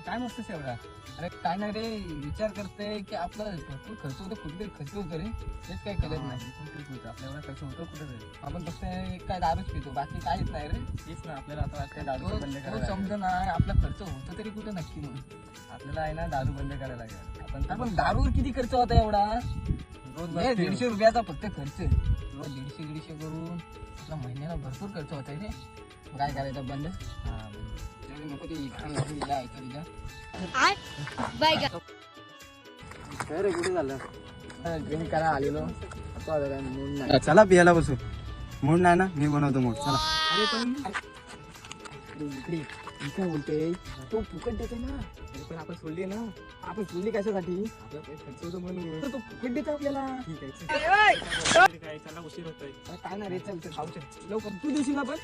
काय मस्त एवढा. अरे काय नाही रे, विचार करते की आपला भरपूर खर्च होतो, कुठे खर्च होतो रे, तेच काय कळत नाही. आपल्या एवढा खर्च होतो कुठे तरी. आपण फक्त एक काय दारूच पितो, बाकी काहीच नाही रे. तेच ना, आपल्याला आता वाटतं दारू बंद तो करायला समजा नाही, आपला खर्च होतो तरी कुठे नक्की म्हणून. आपल्याला आहे ना दारू बंद करायला लागेल. आपण दारूवर किती खर्च होता एवढा? रोज हे 150 रुपयाचा फक्त खर्च. रोज 150 करून आपला महिन्याला भरपूर खर्च होता रे. काय करायचं बंद? नको ते काय रे, कुठे झालं? ड्रिंक करायला आलेलो. आता आलं काय मूड नाही. चला पियाला बसू. मूड नाही ना, मी बनवतो मूड. चला. अरे पण इकडे मी काय बोलतोय, तो फुकट देते ना. अरे पण आपण सोडली ना. आपण चुली कशासाठी? आपला पैसे खर्च होतो म्हणून. तर तो फुकट देतो आपल्याला. ठीक आहे. काय चला, उशीर होतोय. काय नाही रे, चल खाऊ चल लवकर. तू देशील ना पण?